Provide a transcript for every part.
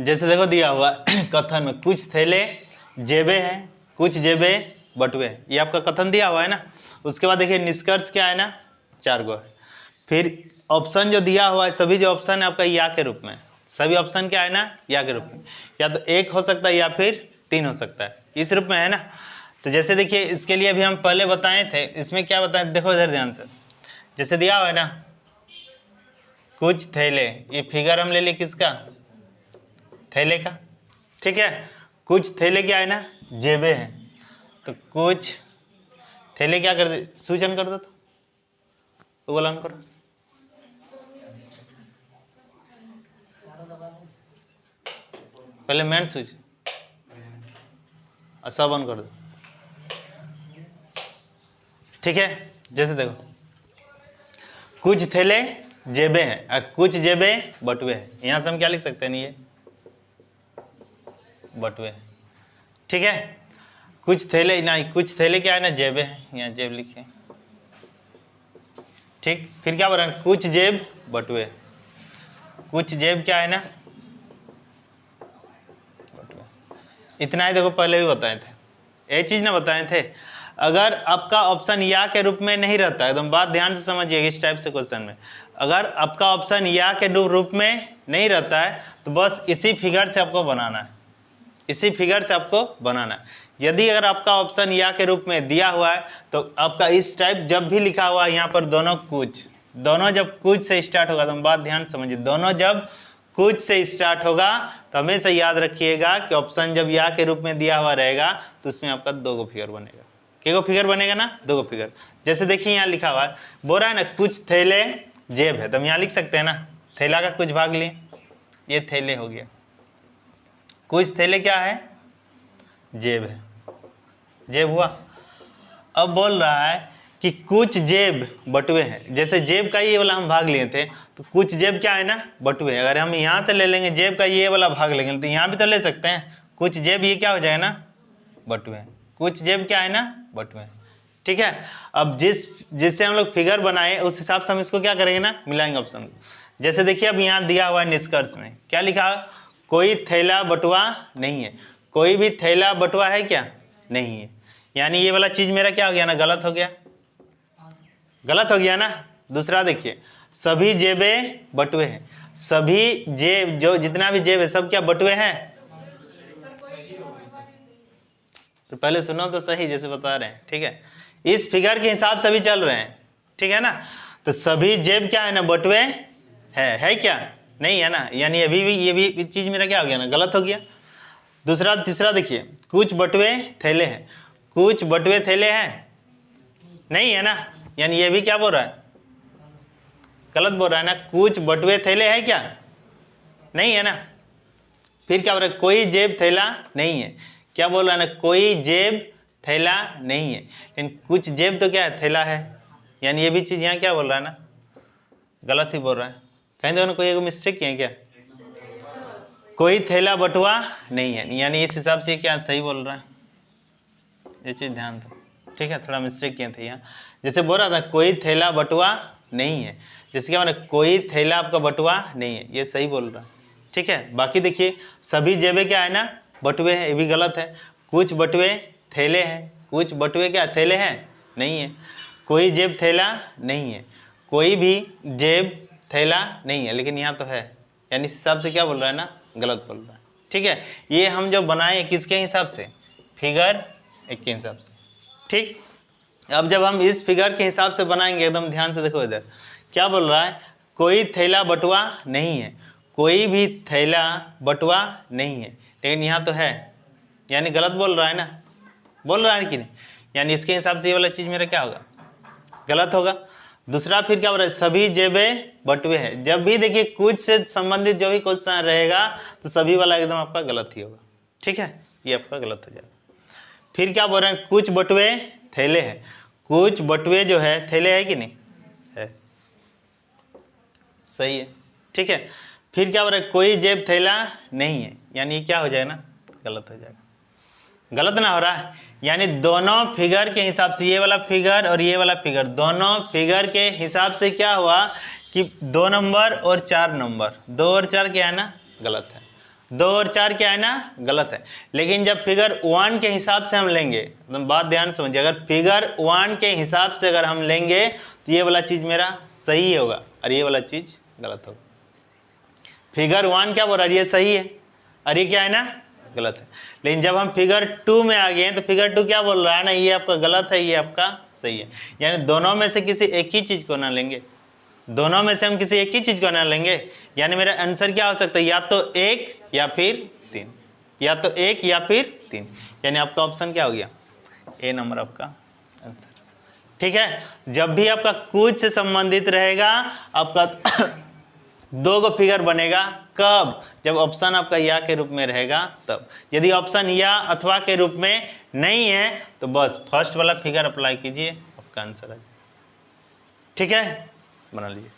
जैसे देखो दिया हुआ कथन में कुछ थैले जेबे हैं, कुछ जेबे बटुए हैं, ये आपका कथन दिया हुआ है ना। उसके बाद देखिए निष्कर्ष क्या है ना, 4 गो है। फिर ऑप्शन जो दिया हुआ है, सभी जो ऑप्शन है आपका या के रूप में, सभी ऑप्शन क्या है ना, या के रूप में, या तो 1 हो सकता है या फिर 3 हो सकता है, इस रूप में है ना। तो जैसे देखिए इसके लिए अभी हम पहले बताए थे, इसमें क्या बताए, देखो इधर ध्यान से, जैसे दिया हुआ है ना कुछ थैले, ये फिगर हम ले लिए किसका, थैले का, ठीक है। कुछ थैले क्या है ना, जेबे हैं, तो कुछ थैले क्या कर दे, सूचन कर दो तो बोला करो, पहले मेन स्विच और सब ऑन कर दो, ठीक है। जैसे देखो कुछ थैले जेबे हैं और कुछ जेबे बटुए हैं, यहां से हम क्या लिख सकते हैं, ये बटुए हैं, ठीक है। कुछ थैले ना, कुछ थैले क्या है ना, जेबे हैं, यहाँ जेब लिखे, ठीक। फिर क्या बोल रहे हैं, कुछ जेब बटुए, कुछ जेब क्या है ना, बटुए। इतना ही देखो पहले भी बताए थे, एक चीज ना बताए थे। अगर आपका ऑप्शन या के रूप में नहीं रहता है, एकदम बात ध्यान से समझिए इस टाइप से क्वेश्चन में, अगर आपका ऑप्शन या के रूप में नहीं रहता है तो बस इसी फिगर से आपको बनाना है, इसी फिगर से आपको बनाना है। यदि अगर आपका ऑप्शन या के रूप में दिया हुआ है तो आपका इस टाइप जब भी लिखा हुआ है यहाँ पर दोनों कुछ, दोनों जब कुछ से स्टार्ट होगा, तो बात ध्यान समझिए, दोनों जब कुछ से स्टार्ट होगा तो हमेशा याद रखिएगा कि ऑप्शन जब या के रूप में दिया हुआ रहेगा तो उसमें आपका 2 गो फिगर बनेगा, क्या गो फिगर बनेगा ना, 2 गो फिगर। जैसे देखिए यहाँ लिखा हुआ है, बोल रहा है ना कुछ थैले जेब है, तो हम यहाँ लिख सकते हैं ना, थैला का कुछ भाग लिए, ये थैले हो गया, कुछ थैले क्या है, जेब है, जेब हुआ। अब बोल रहा है कि कुछ जेब बटुए हैं, जैसे जेब का ये वाला हम भाग लिए थे, तो कुछ जेब क्या है ना, बटुए। अगर हम यहाँ से ले लेंगे जेब का ये वाला भाग लेंगे तो यहाँ भी तो ले सकते हैं, कुछ जेब ये क्या हो जाएगा ना, बटुए, कुछ जेब क्या है ना, बटुए, ठीक है। अब जिससे हम लोग फिगर बनाए उस हिसाब से हम इसको क्या करेंगे ना, मिलाएंगे ऑप्शन। जैसे देखिए अब यहाँ दिया हुआ है निष्कर्ष में क्या लिखा है, कोई थैला बटुआ नहीं है, कोई भी थैला बटुआ है क्या, नहीं है, यानी ये वाला चीज मेरा क्या हो गया ना, गलत हो गया, गलत हो गया ना। दूसरा देखिए सभी जेबे बटुए हैं, सभी जेब जो जितना भी जेब है सब क्या बटुए हैं, तो पहले सुनो तो सही, जैसे बता रहे हैं, ठीक है। इस फिगर के हिसाब से भी चल रहे हैं, ठीक है ना। तो सभी जेब क्या है ना, बटुए है क्या, नहीं है ना, यानी अभी भी ये भी चीज मेरा क्या हो गया ना, गलत हो गया। दूसरा तीसरा देखिए कुछ बटुए थैले हैं, कुछ बटुए थैले हैं, नहीं है ना, यानी ये भी क्या बोल रहा है, गलत बोल रहा है ना, कुछ बटुए थैले हैं क्या, नहीं है ना। फिर क्या बोल रहा है, कोई जेब थैला नहीं है, क्या बोल रहा है ना, कोई जेब थैला नहीं है, लेकिन कुछ जेब तो क्या है, थैला है, यानी ये भी चीज यहाँ क्या बोल रहा है ना, गलत ही बोल रहा है। कहीं तो कोई एक मिस्टेक किया क्या, कोई थैला बटुआ नहीं है, यानी इस हिसाब से क्या सही बोल रहा है, ये चीज ध्यान दो, ठीक है। थोड़ा मिस्टेक किए थे यहाँ, जैसे बोल रहा था कोई थैला बटुआ नहीं है, जैसे क्या मतलब कोई थैला आपका बटुआ नहीं है, ये सही बोल रहा है, ठीक है। बाकी देखिए सभी जेबे क्या है ना, बटुए हैं, ये भी गलत है। कुछ बटुए थैले हैं, कुछ बटुए क्या थैले हैं, नहीं है। कोई जेब थैला नहीं है, कोई भी जेब थैला नहीं है, लेकिन यहाँ तो है, यानी इस हिसाब से क्या बोल रहा है ना, गलत बोल रहा है, ठीक है। ये हम जो बनाए किसके हिसाब से, फिगर 1 के हिसाब से, ठीक। अब जब हम इस फिगर के हिसाब से बनाएंगे, एकदम ध्यान से देखो इधर क्या बोल रहा है, कोई थैला बटुआ नहीं है, कोई भी थैला बटुआ नहीं है, लेकिन यहाँ तो है, यानी गलत बोल रहा है ना, बोल रहा है कि नहीं, यानी इसके हिसाब से ये वाला चीज मेरा क्या होगा, गलत होगा। दूसरा फिर क्या बोल रहा है, सभी जेबे बटुए हैं, जब भी देखिए कुछ से संबंधित जो भी क्वेश्चन रहेगा तो सभी वाला एकदम आपका गलत ही होगा, ठीक है, ये आपका गलत हो जाएगा। फिर क्या बोल रहे हैं, कुछ बटुए थैले हैं, कुछ बटुए जो है थैले है कि नहीं है, सही है, ठीक है। फिर क्या बोल रहे हैं, कोई जेब थैला नहीं है, यानी क्या हो जाएगा ना, गलत हो जाएगा, गलत ना हो रहा है, यानी दोनों फिगर के हिसाब से, ये वाला फिगर और ये वाला फिगर, दोनों फिगर के हिसाब से क्या हुआ कि 2 नंबर और 4 नंबर, 2 और 4 क्या है ना, गलत है। 2 और 4 क्या है ना, गलत है। लेकिन जब फिगर 1 के हिसाब से हम लेंगे, तो बात ध्यान से समझिए, अगर फिगर 1 के हिसाब से अगर हम लेंगे तो ये वाला चीज़ मेरा सही होगा और ये वाला चीज़ गलत होगा। फिगर 1 क्या बोल रहा है, ये सही है और ये क्या है ना, गलत है। लेकिन जब हम फिगर 2 में आ गए हैं तो फिगर 2 क्या बोल रहा है ना, ये आपका गलत है, ये आपका सही है। यानी दोनों में से किसी एक ही चीज़ को ना लेंगे, दोनों में से हम किसी एक ही चीज़ को ना लेंगे। यानी मेरा आंसर क्या हो सकता है, या तो 1 या फिर 3, या तो 1 या फिर 3। यानी आपका ऑप्शन क्या हो गया, ए नंबर आपका आंसर। ठीक है, जब भी आपका कुछ से संबंधित रहेगा आपका 2 को फिगर बनेगा, कब, जब ऑप्शन आपका या के रूप में रहेगा तब। यदि ऑप्शन या अथवा के रूप में नहीं है तो बस फर्स्ट वाला फिगर अप्लाई कीजिए, आपका आंसर आ जाए। ठीक है, बना लीजिए।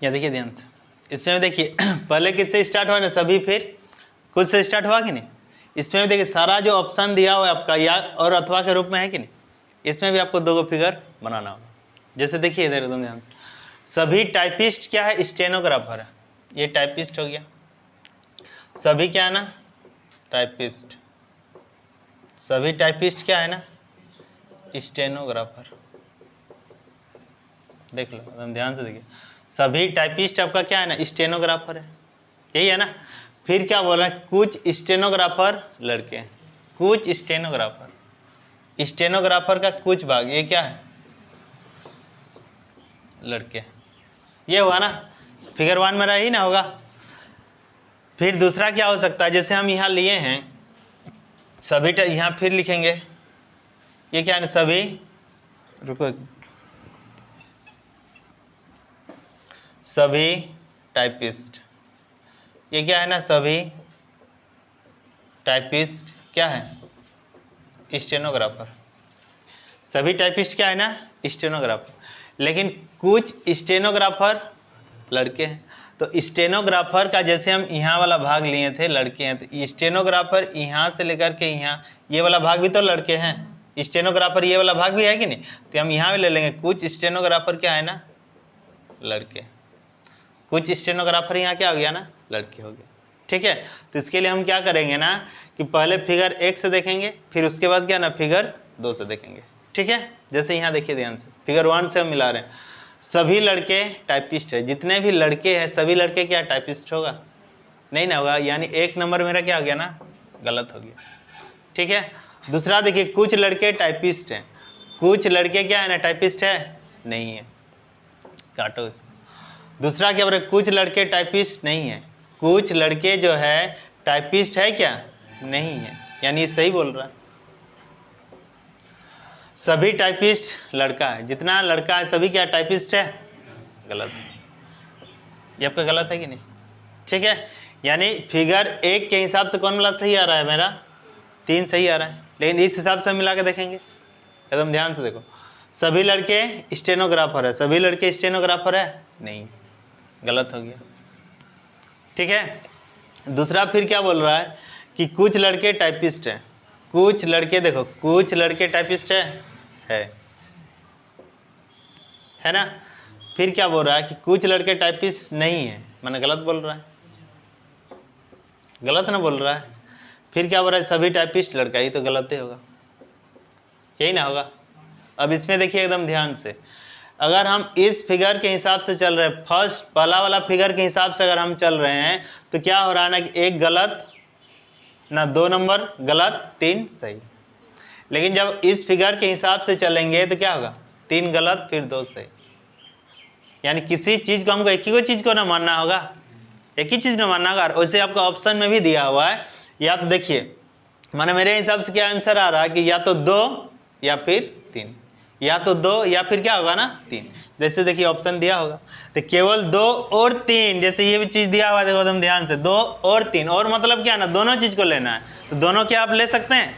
या देखिए ध्यान से, इसमें देखिए पहले किससे स्टार्ट हुआ ना, सभी, फिर कुछ से स्टार्ट हुआ कि नहीं। इसमें भी देखिए सारा जो ऑप्शन दिया हुआ है आपका या और अथवा के रूप में है कि नहीं, इसमें भी आपको 2 को फिगर बनाना होगा। जैसे देखिए इधर एकदम ध्यान से, सभी टाइपिस्ट क्या है, स्टेनोग्राफर है, ये टाइपिस्ट हो गया। सभी क्या है ना, टाइपिस्ट, सभी टाइपिस्ट क्या है ना, स्टेनोग्राफर। देख लो एकदम ध्यान से देखिए, सभी टाइपिस्ट आपका क्या है ना, स्टेनोग्राफर है, यही है ना। फिर क्या बोल रहे हैं, कुछ स्टेनोग्राफर लड़के हैं, कुछ स्टेनोग्राफर, स्टेनोग्राफर का कुछ भाग, ये क्या है, लड़के। ये हुआ ना, फिगर 1 मेरा ही ना होगा। फिर दूसरा क्या हो सकता है, जैसे हम यहाँ लिए हैं सभी, यहाँ फिर लिखेंगे, ये क्या है, सभी, रुको, सभी टाइपिस्ट, ये क्या है ना, सभी टाइपिस्ट क्या है, स्टेनोग्राफर। सभी टाइपिस्ट क्या है ना, स्टेनोग्राफर। लेकिन कुछ स्टेनोग्राफर लड़के हैं, तो स्टेनोग्राफर का जैसे हम यहाँ वाला भाग लिए थे लड़के हैं, तो स्टेनोग्राफर यहाँ से लेकर के यहाँ ये वाला भाग भी तो लड़के हैं, स्टेनोग्राफर ये वाला भाग भी है कि नहीं, तो हम यहाँ भी ले लेंगे, कुछ स्टेनोग्राफर क्या है ना, लड़के। कुछ स्टेनोग्राफर यहाँ क्या हो गया ना, लड़के हो गए। ठीक है, तो इसके लिए हम क्या करेंगे ना कि पहले फिगर 1 से देखेंगे, फिर उसके बाद क्या ना फिगर 2 से देखेंगे। ठीक है, जैसे यहाँ देखिए ध्यान से, फिगर 1 से हम मिला रहे हैं, सभी लड़के टाइपिस्ट है, जितने भी लड़के हैं सभी लड़के क्या टाइपिस्ट होगा, नहीं ना होगा। यानी 1 नंबर मेरा क्या हो गया ना, गलत हो गया। ठीक है, दूसरा देखिए, कुछ लड़के टाइपिस्ट हैं, कुछ लड़के क्या है ना, टाइपिस्ट है, नहीं है, काटो इसको। दूसरा क्या बोल रहे, कुछ लड़के टाइपिस्ट नहीं है, कुछ लड़के जो है टाइपिस्ट है क्या, नहीं है, यानी ये सही बोल रहा है। सभी टाइपिस्ट लड़का है, जितना लड़का है सभी क्या टाइपिस्ट है, गलत है, ये आपका गलत है कि नहीं। ठीक है, यानी फिगर 1 के हिसाब से कौन वाला सही आ रहा है, मेरा 3 सही आ रहा है। लेकिन इस हिसाब से हम मिला के देखेंगे, एकदम ध्यान से देखो, सभी लड़के स्टेनोग्राफर है, सभी लड़के स्टेनोग्राफर है, नहीं, गलत हो गया। ठीक है, दूसरा फिर क्या बोल रहा है कि कुछ लड़के टाइपिस्ट हैं, कुछ लड़के, देखो कुछ लड़के टाइपिस्ट है ना। फिर क्या बोल रहा है कि कुछ लड़के टाइपिस्ट नहीं है, मैंने गलत बोल रहा है, गलत ना बोल रहा है। फिर क्या बोल रहा है, सभी टाइपिस्ट लड़का, ही तो गलत ही होगा, यही ना होगा। अब इसमें देखिए एकदम ध्यान से, अगर हम इस फिगर के हिसाब से चल रहे हैं, फर्स्ट पहला वाला फिगर के हिसाब से अगर हम चल रहे हैं, तो क्या हो रहा है ना कि 1 गलत ना, 2 नंबर गलत, 3 सही। लेकिन जब इस फिगर के हिसाब से चलेंगे तो क्या होगा, 3 गलत फिर 2 सही। यानी किसी चीज़ को हमको एक ही चीज़ को ना मानना होगा, एक ही चीज़ ना मानना होगा। वैसे आपका ऑप्शन में भी दिया हुआ है, या तो देखिए माने मेरे हिसाब से क्या आंसर आ रहा है कि या तो 2 या फिर 3, या तो 2 या फिर क्या होगा ना 3। जैसे देखिए ऑप्शन दिया होगा, तो केवल 2 और 3, जैसे ये भी चीज़ दिया हुआ है, देखो एकदम ध्यान से, 2 और 3, और मतलब क्या ना, दोनों चीज़ को लेना है। तो दोनों क्या आप ले सकते हैं,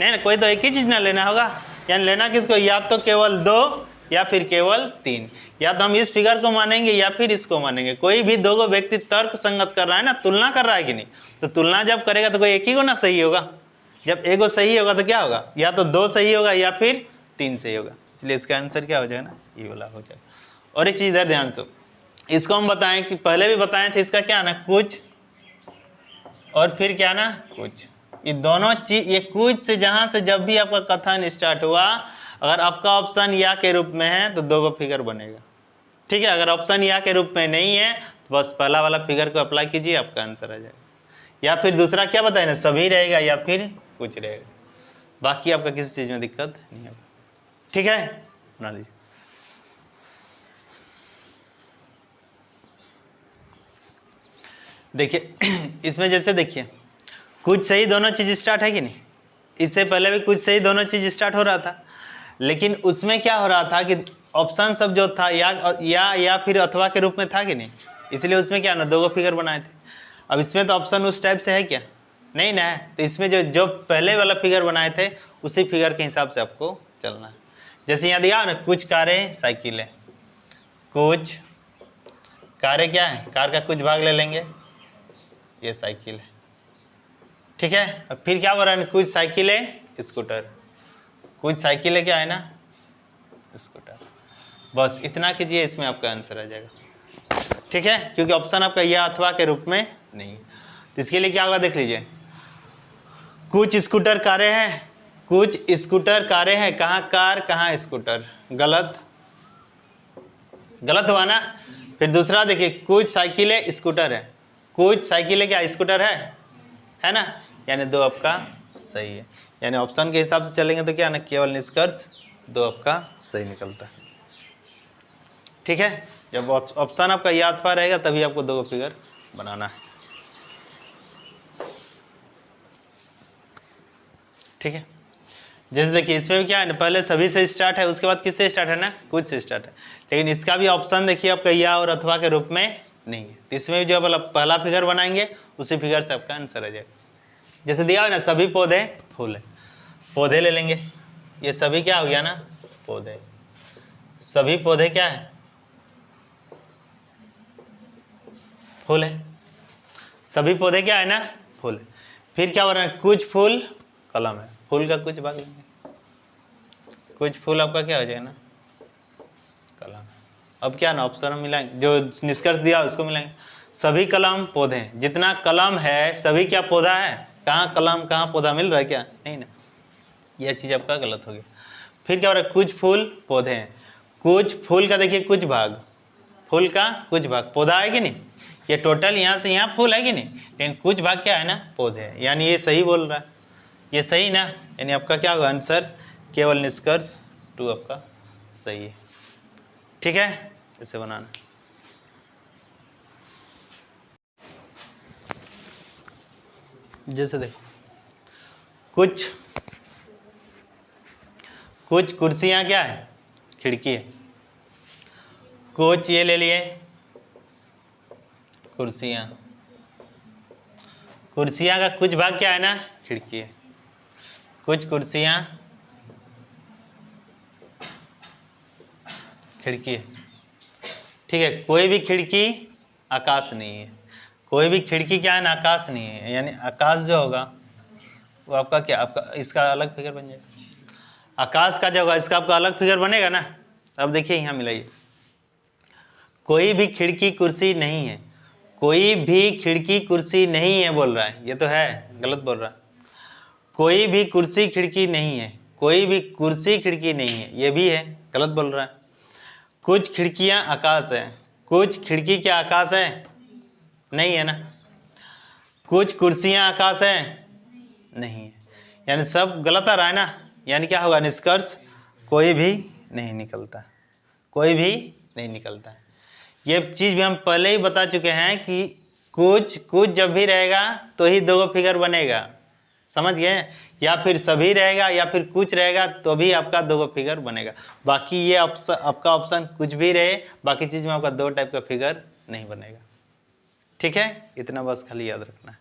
नहीं ना, कोई तो एक ही चीज़ ना लेना होगा। यानी लेना किसको, या तो केवल 2 या फिर केवल 3, या तो हम इस फिगर को मानेंगे या फिर इसको मानेंगे। कोई भी 2 व्यक्ति तर्क संगत कर रहा है ना, तुलना कर रहा है कि नहीं, तो तुलना जब करेगा तो कोई एक ही को ना सही होगा। जब एक सही होगा तो क्या होगा, या तो 2 सही होगा या फिर 3 सही होगा। इसलिए इसका आंसर क्या हो जाएगा ना, ये वाला हो जाएगा। और एक चीज इधर ध्यान दो, इसको हम बताएं कि पहले भी बताए थे, इसका क्या ना कुछ और फिर क्या ना कुछ, ये दोनों चीज, ये कुछ से जहां से जब भी आपका कथन स्टार्ट हुआ, अगर आपका ऑप्शन या के रूप में है तो 2 गो फिगर बनेगा, ठीक है। अगर ऑप्शन या के रूप में नहीं है तो बस पहला वाला फिगर को अप्लाई कीजिए, आपका आंसर आ जाएगा। या फिर दूसरा क्या बताए ना, सभी रहेगा या फिर कुछ रहेगा, बाकी आपका किसी चीज में दिक्कत नहीं होगा, ठीक है। बना लीजिए। देखिए इसमें जैसे देखिए कुछ से ही दोनों चीज स्टार्ट है कि नहीं, इससे पहले भी कुछ से ही दोनों चीज स्टार्ट हो रहा था, लेकिन उसमें क्या हो रहा था कि ऑप्शन सब जो था या फिर अथवा के रूप में था कि नहीं, इसलिए उसमें क्या ना 2 गो फिगर बनाए थे। अब इसमें तो ऑप्शन उस टाइप से है क्या, नहीं ना है, तो इसमें जो पहले वाला फिगर बनाए थे उसी फिगर के हिसाब से आपको चलना है। जैसे यहाँ दिया ना, कुछ कारें साइकिलें, कुछ कारें क्या है, कार का कुछ भाग ले लेंगे, ये साइकिल है, ठीक है। अब फिर क्या बोल रहा है, कुछ साइकिलें स्कूटर, कुछ साइकिलें क्या है ना स्कूटर, बस इतना कीजिए, इसमें आपका आंसर आ जाएगा, ठीक है, क्योंकि ऑप्शन आपका या अथवा के रूप में नहीं। तो इसके लिए क्या होगा देख लीजिए, कुछ स्कूटर कारें हैं, कुछ स्कूटर कारें हैं, कहाँ कार कहाँ स्कूटर, गलत गलत हुआ ना। फिर दूसरा देखिए, कुछ साइकिलें स्कूटर है, कुछ साइकिलें क्या स्कूटर है ना, यानी 2 आपका सही है। यानी ऑप्शन के हिसाब से चलेंगे तो क्या ना, केवल निष्कर्ष 2 आपका सही निकलता है, ठीक है। जब ऑप्शन आपका या अथवा रहेगा तभी आपको 2 फिगर बनाना है, ठीक है। जैसे देखिए इसमें भी क्या है ना, पहले सभी से स्टार्ट है, उसके बाद किससे स्टार्ट है ना, कुछ से स्टार्ट है, लेकिन इसका भी ऑप्शन देखिए आपका या और अथवा के रूप में नहीं है, तो इसमें भी जो पहला फिगर बनाएंगे उसी फिगर से आपका आंसर आ जाएगा। जैसे दिया है ना, सभी पौधे फूल है, पौधे ले लेंगे, ये सभी क्या हो गया ना पौधे, सभी पौधे क्या है फूल है, सभी पौधे क्या है ना फूल है। फिर क्या हो रहा है, कुछ फूल कलम है, फूल का कुछ भाग लेंगे, कुछ फूल आपका क्या हो जाएगा ना कलम। अब क्या ना ऑप्शन मिलाएंगे, जो निष्कर्ष दिया उसको मिलाएंगे, सभी कलम पौधे हैं, जितना कलम है सभी क्या पौधा है, कहाँ कलम कहाँ पौधा मिल रहा है क्या, नहीं ना, यह चीज़ आपका गलत हो गया। फिर क्या हो रहा है, कुछ फूल पौधे हैं, कुछ फूल का देखिए कुछ भाग, फूल का कुछ भाग पौधा है कि नहीं, ये टोटल यहाँ से यहाँ फूल है कि नहीं, लेकिन कुछ भाग क्या है ना पौधे है, यानी ये सही बोल रहा है, ये सही ना, यानी आपका क्या होगा आंसर, केवल निष्कर्ष 2 आपका सही है, ठीक है। इसे बनाना, जैसे देखो कुछ कुर्सियां क्या है खिड़की है, कुछ ये ले लिए कुर्सियां, कुर्सियां का कुछ भाग क्या है ना खिड़की है, कुछ कुर्सियां खिड़की है, ठीक है। कोई भी खिड़की आकाश नहीं है, कोई भी खिड़की क्या है ना आकाश नहीं है, यानी आकाश जो होगा वो आपका क्या, आपका इसका अलग फिगर बन जाएगा, आकाश का जो होगा इसका आपका अलग फिगर बनेगा ना। अब देखिए यहाँ मिलाइए, कोई भी खिड़की कुर्सी नहीं है, कोई भी खिड़की कुर्सी नहीं है बोल रहा है, ये तो है गलत बोल रहा है, कोई भी कुर्सी खिड़की नहीं है, कोई भी कुर्सी खिड़की नहीं है, ये भी है गलत बोल रहा है। कुछ खिड़कियां आकाश है, कुछ खिड़की क्या आकाश है, नहीं है ना। कुछ कुर्सियां आकाश है, नहीं है, यानी सब गलत आ रहा है ना, यानी क्या होगा निष्कर्ष कोई भी नहीं निकलता, कोई भी नहीं निकलता है। ये चीज़ भी हम पहले ही बता चुके हैं कि कुछ जब भी रहेगा तो ही 2 फिगर बनेगा, समझ गए, या फिर सभी रहेगा या फिर कुछ रहेगा तो भी आपका 2 फिगर बनेगा, बाकी ये आपका ऑप्शन कुछ भी रहे, बाकी चीज़ में आपका 2 टाइप का फिगर नहीं बनेगा, ठीक है। इतना बस खाली याद रखना है।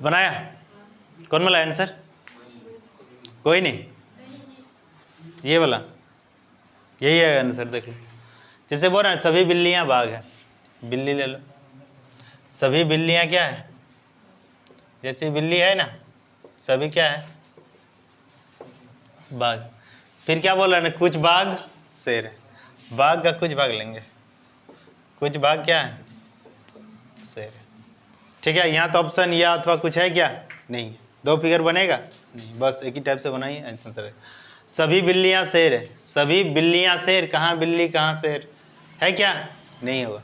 बनाया, कौन वाला आंसर, कोई नहीं, ये वाला यही है आंसर, देख लो। जैसे बोल रहे हैं सभी बिल्लियां बाघ है, बिल्ली ले लो, सभी बिल्लियां क्या है, जैसे बिल्ली है ना सभी क्या है? बाघ। फिर क्या बोल रहा है ना, कुछ बाघ शेर है, बाघ का कुछ भाग लेंगे, कुछ भाग क्या है? शेर है। ठीक है, यहाँ तो ऑप्शन या अथवा कुछ है क्या? नहीं। दो फिगर बनेगा नहीं, बस एक ही टाइप से बनाइए आंसर है। सभी बिल्लियाँ शेर है, सभी बिल्लियाँ शेर, कहाँ बिल्ली कहाँ शेर है क्या? नहीं होगा,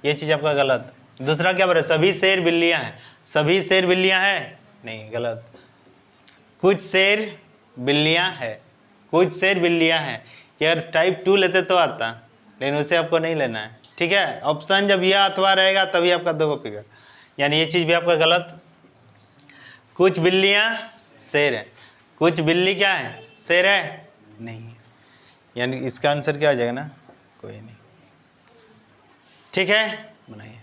ये चीज़ आपका गलत। दूसरा क्या बोले, सभी शेर बिल्लियाँ हैं, सभी शेर बिल्लियाँ हैं, नहीं, गलत। कुछ शेर बिल्लियाँ हैं, कुछ शेर बिल्लियाँ हैं, यार टाइप 2 लेते तो आता, लेकिन उसे आपको नहीं लेना है। ठीक है, ऑप्शन जब यह अथवा रहेगा तभी आपका दो फिगर, यानी ये चीज़ भी आपका गलत। कुछ बिल्लियाँ शेर है, कुछ बिल्ली क्या है? शेर है, नहीं, यानी इसका आंसर क्या आ जाएगा ना, कोई नहीं। ठीक है, बनाइए।